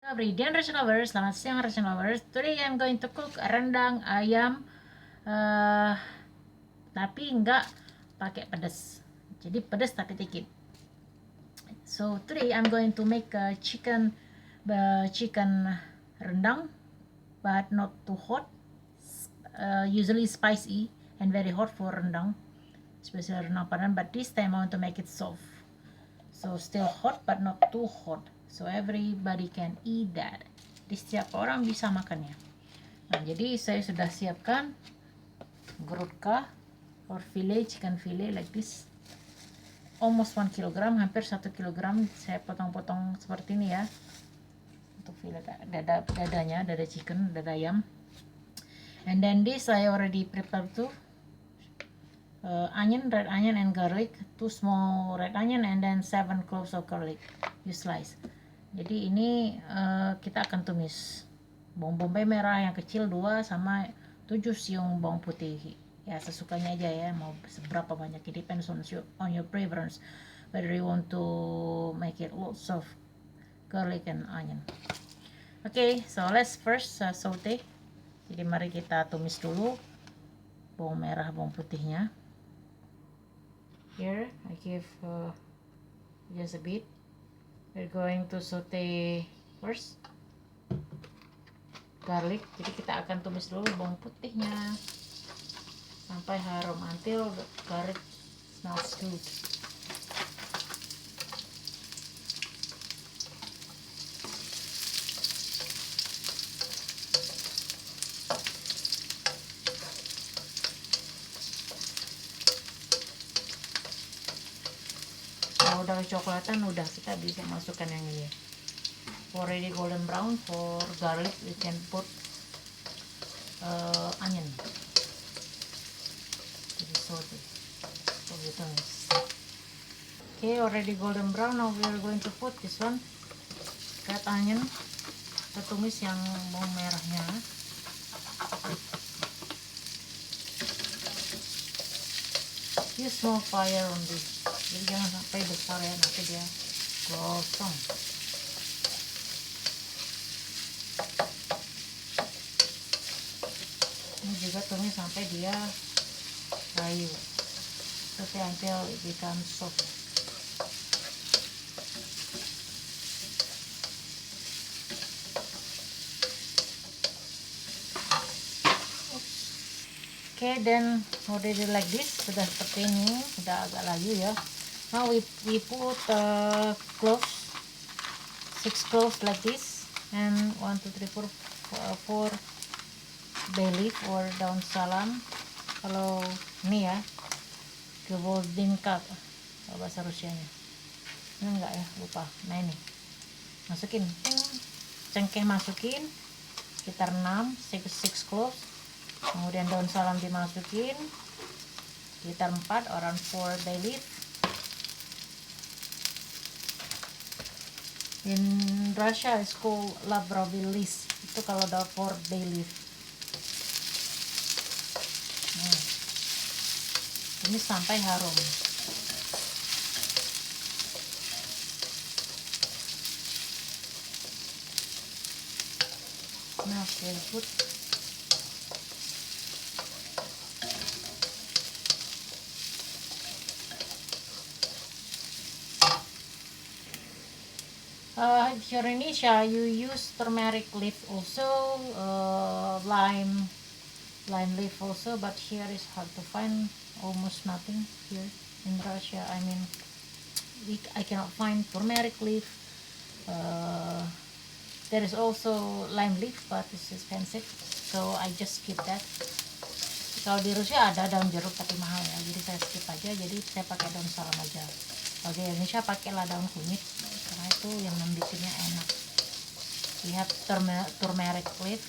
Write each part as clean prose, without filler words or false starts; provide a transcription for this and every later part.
Everyday Russian lovers, selamat siang Russian lovers. Today I'm going to cook rendang ayam, tapi nggak pakai pedas. Jadi pedas tapi dikit. So today I'm going to make a chicken rendang, but not too hot. Usually spicy and very hot for rendang, especially rendang Padang. But this time I want to make it soft. So still hot but not too hot. So everybody can eat that. Jadi setiap orang bisa makannya. Nah, jadi saya sudah siapkan grutka or fillet, chicken fillet like this. Almost 1 kilogram, hampir 1 kilogram. Saya potong-potong seperti ini ya. Untuk fillet dadanya, dada chicken, dada ayam. And then this I already prepared too. Onion, red onion and garlic, 2 small red onion and then 7 cloves of garlic you slice. Jadi ini kita akan tumis bawang bombay merah yang kecil 2 sama 7 siung bawang putih ya, sesukanya aja ya, mau seberapa banyak, it depends on your preference whether you want to make it lots of garlic and onion. Okay, so let's first saute. Jadi mari kita tumis dulu bawang merah bawang putihnya. Here I give just a bit. We're going to saute first garlic. Jadi kita akan tumis dulu bawang putihnya sampai harum until the garlic smells good. Kalau udah kecoklatan udah kita bisa masukkan yang ini. Already golden brown for garlic, we can put onion. Jadi saute. So we tumis. Okay, already golden brown. Now we are going to put this one, red onion. Kita tumis yang bawang merahnya. Use small fire on this. Jadi jangan sampai besar ya, nanti dia gosong. Ini juga tumis sampai dia kayu, sampai until it becomes soft. Okay, then already like this, sudah seperti ini, sudah agak layu ya. Now we put cloves, 6 cloves like this, and 1, 2, 3, 4 bay leaf or daun salam. Kalau ini ya, gvozdinka kalau bahasa Rusianya. Ini enggak ya, lupa. Nah ini, masukin, cengkeh masukin, sekitar 6 cloves. Kemudian daun salam dimasukin, sekitar 4, around 4 bay leaf. In Russia it's called lavrovый list. Itu kalau ada 4 bay leaf. Nah, ini sampai harum. Nah, very good. If you're in Asia, you use turmeric leaf also, lime leaf also, but here is hard to find, almost nothing here in Russia. I mean, I cannot find turmeric leaf. There is also lime leaf, but it's expensive, so I just skip that. Kalau di Rusia ada daun jeruk tapi mahal ya, jadi saya skip aja. Jadi saya pakai daun salam aja. Kalau di Indonesia pakailah daun kunyit, karena itu yang membuatnya enak. We have turmeric leaf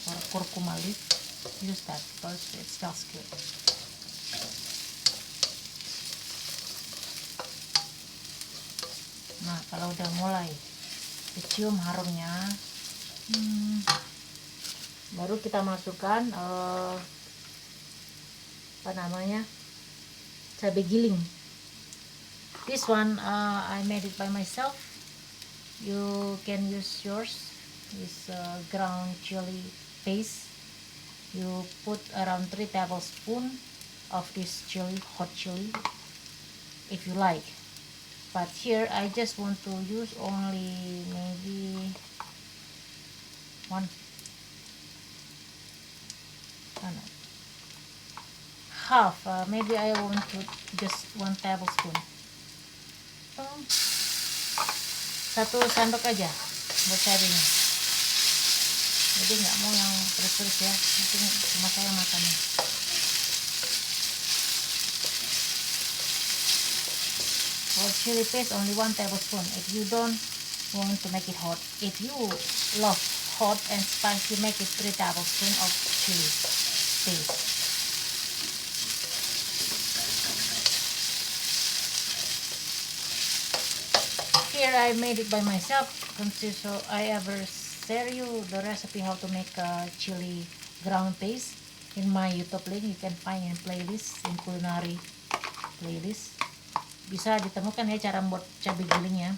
or curcuma leaf. Use that because it smells good. Nah, kalau udah mulai dicium harumnya, baru kita masukkan apa namanya, cabai giling. This one I made it by myself. you can use yours, this ground chili paste. You put around 3 tablespoons of this chili, hot chili, if you like. But here I just want to use only maybe one, I don't know, half. Maybe I want to just 1 tablespoon. Satu sendok aja buat cabenya. Jadi nggak mau yang terus-terus ya, mungkin cuma saya makannya. For chili paste only 1 tablespoon. If you don't want to make it hot, if you love hot and spicy, make it 3 tablespoons of chili paste. Here I made it by myself, so I ever share you the recipe how to make a chili ground paste in my YouTube link. You can find in playlist, in culinary playlist. Bisa ditemukan ya cara membuat cabai gilingnya.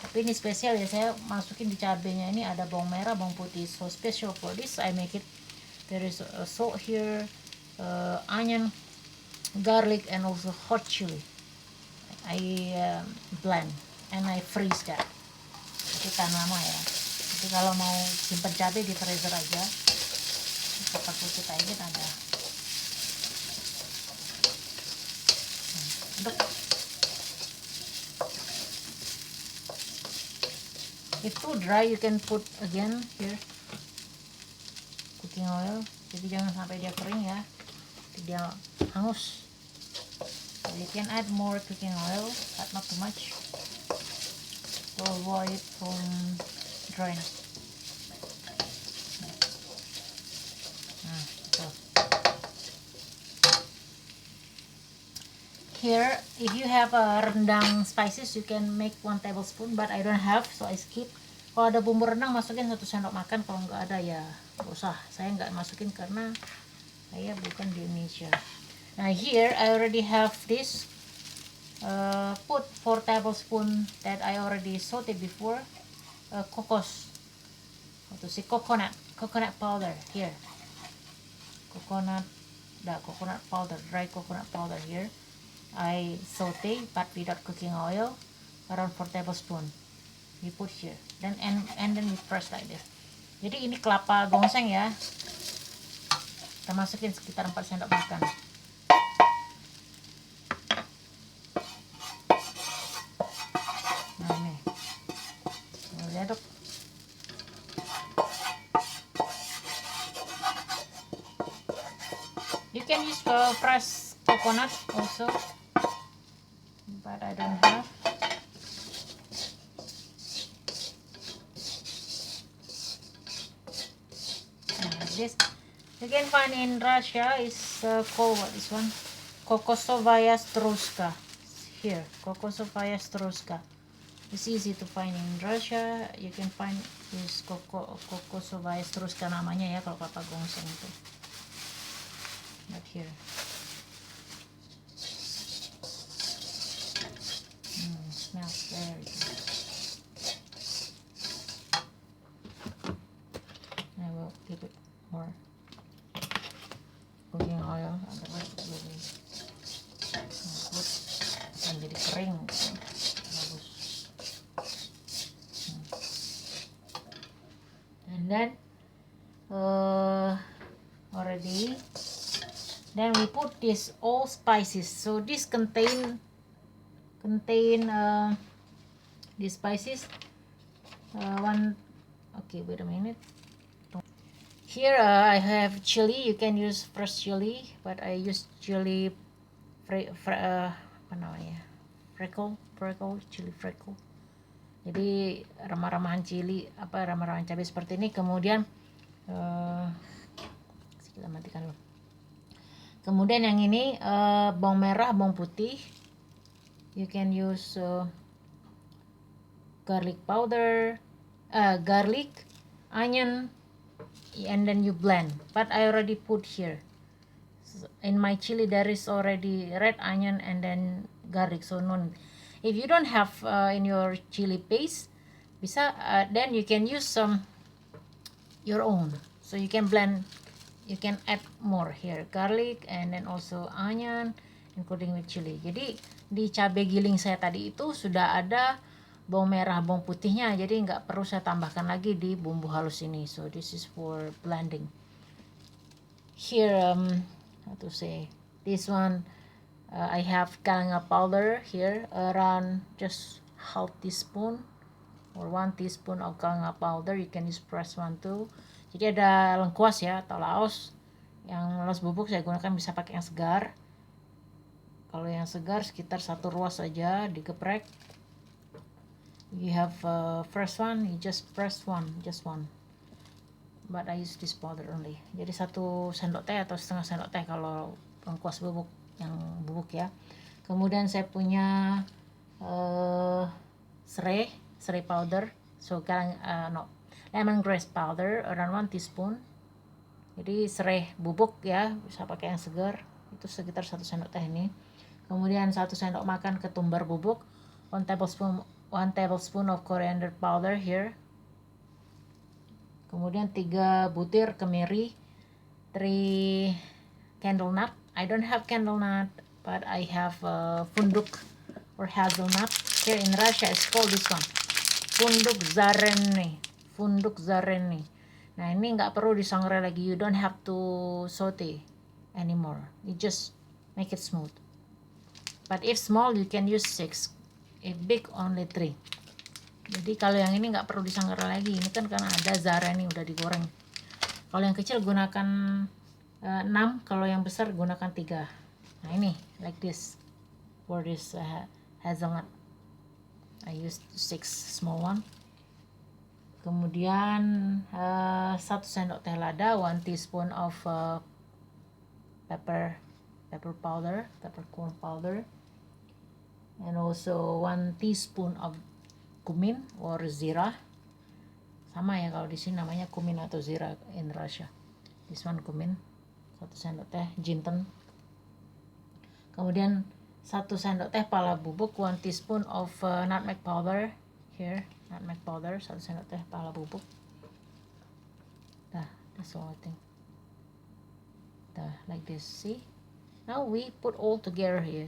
Tapi ini spesial ya, saya masukin di cabenya ini ada bawang merah, bawang putih. So special for this I make it. There is salt here, onion, garlic, and also hot chili. I blend and I freeze that. Itu tahan lama ya. Jadi kalau mau simpan cabai di freezer aja. Seperti kita ini ada. Untuk if too dry, you can put again here cooking oil. Jadi jangan sampai dia kering ya, dia hangus. So you can add more cooking oil, but not too much, to avoid from drying. Here, if you have rendang spices, you can make 1 tablespoon, but I don't have, so I skip. Kalau ada bumbu rendang, masukin 1 sendok makan. Kalau nggak ada ya nggak usah. Saya nggak masukin karena saya bukan di Indonesia. Now here I already have this. Put 4 tablespoon that I already sauteed before. Coconut powder here. Coconut powder, dry coconut powder here. I saute but without cooking oil, around 4 tablespoon. You put here, then and then you press like this. Jadi ini kelapa gongseng ya. Kita masukin sekitar 4 sendok makan. Nah ini, diaduk. You can use fresh coconut also, but I don't have. This you can find in Russia is called what this one, Kokosovaya Struska. Here, Kokosovaya Struska. It's easy to find in Russia. You can find this Kokosovaya Struska namanya ya kalau kelapa gongseng itu. Not here. Smells very good. I will give it more cooking oil, otherwise it will be good. Akan jadi kering. Bagus. And then already. Then we put this all spices. So this contain these spices. Okay, wait a minute. Here I have chili. You can use fresh chili, but I use chili freckle, chili freckle. Jadi remah-remahan remah-remahan cabai seperti ini. Kemudian kita matikan dulu. Kemudian yang ini bawang merah, bawang putih. You can use garlic powder, garlic, onion, and then you blend. But I already put here. So in my chili there is already red onion and then garlic. So no, if you don't have in your chili paste, bisa. Then you can use some your own, so you can blend, you can add more here, garlic and then also onion including with chili. Jadi di cabai giling saya tadi itu sudah ada bawang merah, bawang putihnya, jadi nggak perlu saya tambahkan lagi di bumbu halus ini. So this is for blending. Here how to say, this one I have kalanga powder here, around just half teaspoon or 1 teaspoon of kalanga powder. You can use fresh one too. Jadi ada lengkuas ya atau laos. Yang laos bubuk saya gunakan, bisa pakai yang segar. Kalau yang segar sekitar 1 ruas saja digeprek. You have fresh one, you just press one, just one. But I use this powder only. Jadi 1 sendok teh atau setengah sendok teh kalau lengkuas bubuk, yang bubuk ya. Kemudian saya punya serai powder, so lemongrass powder around 1 teaspoon. Jadi serai bubuk ya, bisa pakai yang segar, itu sekitar 1 sendok teh ini. Kemudian 1 sendok makan ketumbar bubuk, 1 tablespoon of coriander powder here. Kemudian 3 butir kemiri, 3 candle nut. I don't have candle nut, but I have funduk or hazelnut. Here in Russia it's called this one, funduk zareni. Nah ini nggak perlu disangrai lagi, you don't have to saute anymore, you just make it smooth. But if small you can use 6, if big only 3. Jadi kalau yang ini nggak perlu disangrai lagi, ini kan karena ada zareni udah digoreng. Kalau yang kecil gunakan 6, kalau yang besar gunakan 3. Nah ini like this for this hazelnut. I used 6 small one. Kemudian 1 sendok teh lada, 1 teaspoon of peppercorn powder, and also 1 teaspoon of kumin or zira. Sama ya, kalau di sini namanya kumin atau zira in Russia. This one kumin, 1 sendok teh jinten. Kemudian 1 sendok teh pala bubuk, 1 teaspoon of nutmeg powder here, nutmeg powder 1 sendok teh pala bubuk. That's all I think. Like this, see? Now we put all together here.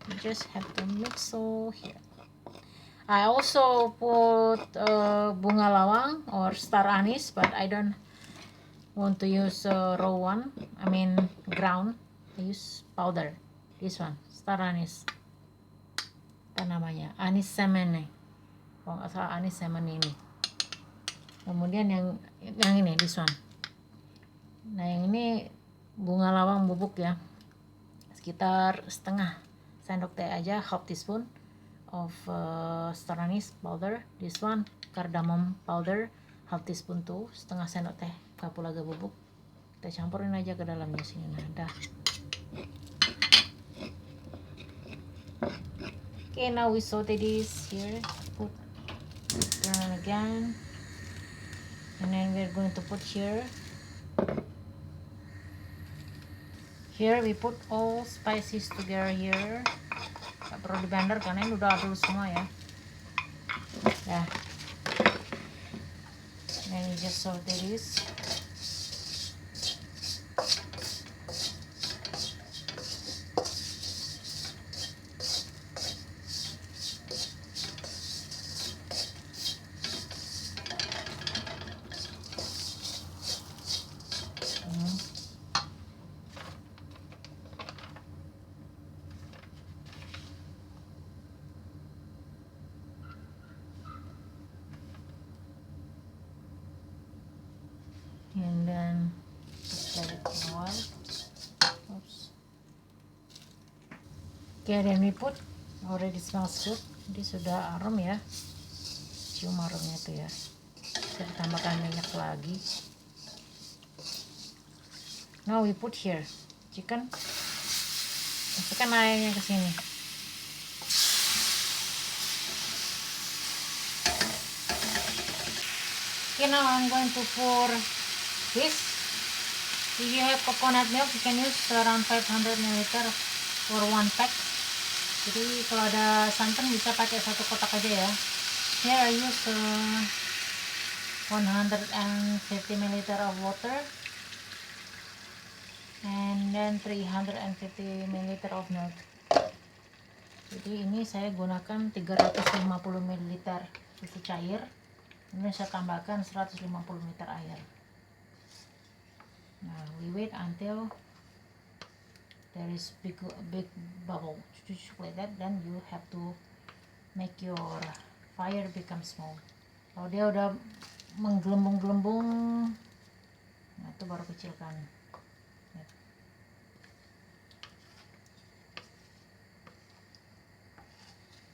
You just have to mix all here. I also put bunga lawang or star anise, but I don't want to use raw one, I mean ground. I use powder, this one, star anise. Apa namanya? Anis semene. Kalau nggak salah anis semene ini. Kemudian yang ini, this one. Nah yang ini bunga lawang bubuk ya, sekitar setengah sendok teh aja, half teaspoon of star anise powder. This one cardamom powder, half teaspoon tuh, setengah sendok teh kapulaga bubuk. Kita campurin aja ke dalamnya sini. Nah dah. Okay, now we saute this here, put turn again, and then we're going to put here we put all spices together here. Gak perlu di blender karena ini udah adul semua ya. Then we just saute this. And then just let it for a while. Oops. Okay, then we put, already smells good. Ini sudah arom ya, cium aromnya tuh ya. Kita tambahkan minyak lagi. Now we put here chicken. Masukkan airnya ke sini. Okay, now I'm going to pour this. If you have coconut milk, you can use around 500 ml for 1 pack. Jadi kalau ada santan bisa pakai 1 kotak aja ya. Here I use 150 milliliter of water and then 350 milliliter of milk. Jadi ini saya gunakan 350 ml susu cair, kemudian saya tambahkan 150 liter air. Nah, we wait until there is big bubble like that, then you have to make your fire become small. Kalau dia udah menggelembung-gelembung, nah itu baru kecilkan.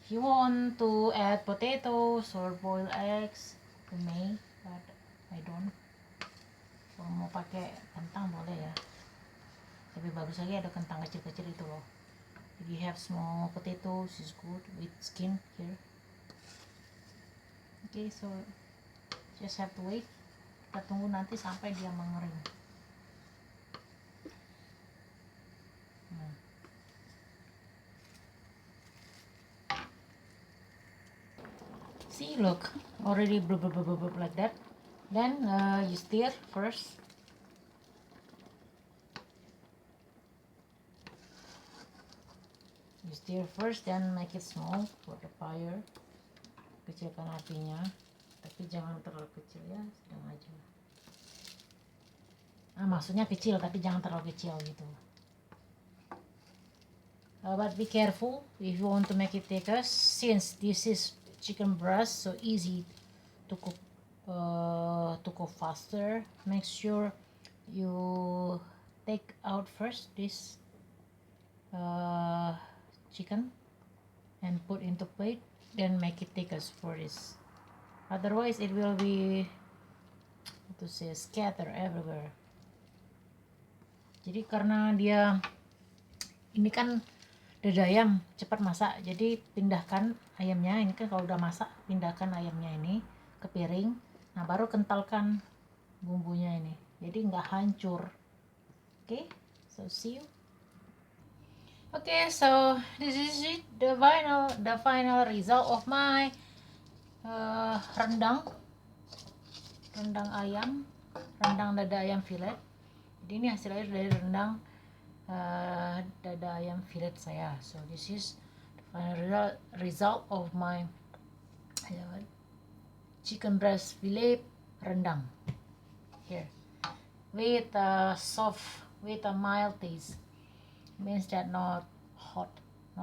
If you want to add potatoes or boiled eggs, you may, but I don't. Kalau mau pakai kentang boleh ya, tapi bagus lagi ada kentang kecil-kecil itu loh. If you have small potatoes, is good with skin here. Okay, so just have to wait. Kita tunggu nanti sampai dia mengering. See, look, already blub, blub, blub, blub, like that. Then you stir first. You stir first, then make it small for the fire. Kecilkan apinya, tapi jangan terlalu kecil ya, sedang aja. Maksudnya kecil, tapi jangan terlalu kecil gitu. But be careful if you want to make it thicker, since this is chicken breast, so easy to cook faster. Make sure you take out first this chicken and put into plate, then make it thicker for this. Otherwise it will be scatter everywhere. Jadi karena dia ini kan dada ayam cepat masak, jadi pindahkan ayamnya. Ini kan kalau udah masak, pindahkan ayamnya ini ke piring. Nah baru kentalkan bumbunya ini, jadi nggak hancur. Okay, so see you. Okay, so this is it, the final result of my rendang ayam, rendang dada ayam fillet. Jadi ini hasil akhir dari rendang dada ayam fillet saya. So this is the final result of my chicken breast fillet rendang here, with a soft, with a mild taste. Means that not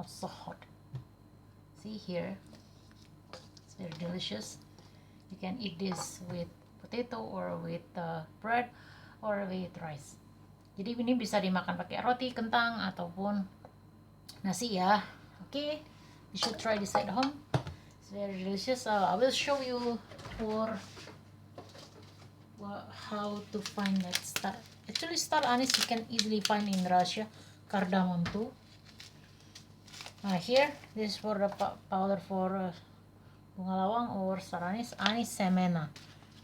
so hot. See here, it's very delicious. You can eat this with potato or with bread or with rice. Jadi ini bisa dimakan pakai roti, kentang, ataupun nasi ya. Okay, you should try this at home. It's very delicious. I will show you how to find that star. Actually, star anise you can easily find in Russia. Cardamom too. Here, this is for the powder for bunga lawang or star anise semena.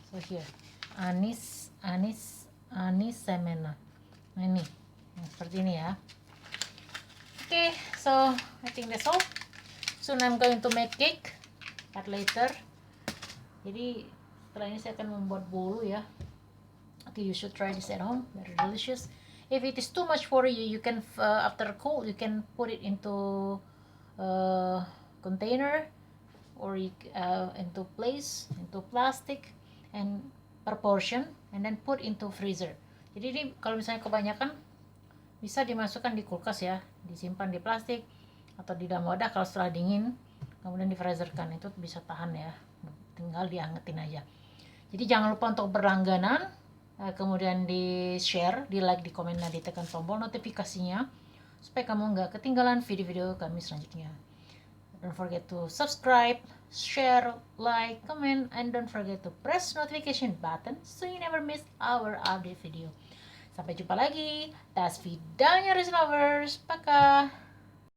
So here, anise semena. Nah ini, seperti ini ya. Okay, so I think that's all. Soon I'm going to make cake, but later. Jadi setelah ini saya akan membuat bolu ya. Okay, you should try this at home. Very delicious. If it is too much for you, you can after cold you can put it into container or into plastic and proportion, and then put into freezer. Jadi ini kalau misalnya kebanyakan bisa dimasukkan di kulkas ya, disimpan di plastik atau di dalam wadah. Kalau setelah dingin kemudian di freezerkan, itu bisa tahan ya, tinggal diangetin aja. Jadi jangan lupa untuk berlangganan, kemudian di share, di like, di komen, dan ditekan tombol notifikasinya supaya kamu nggak ketinggalan video-video kami selanjutnya. Don't forget to subscribe, share, like, comment, and don't forget to press notification button so you never miss our update video. Sampai jumpa lagi. Das Vidanya Lovers. Пока.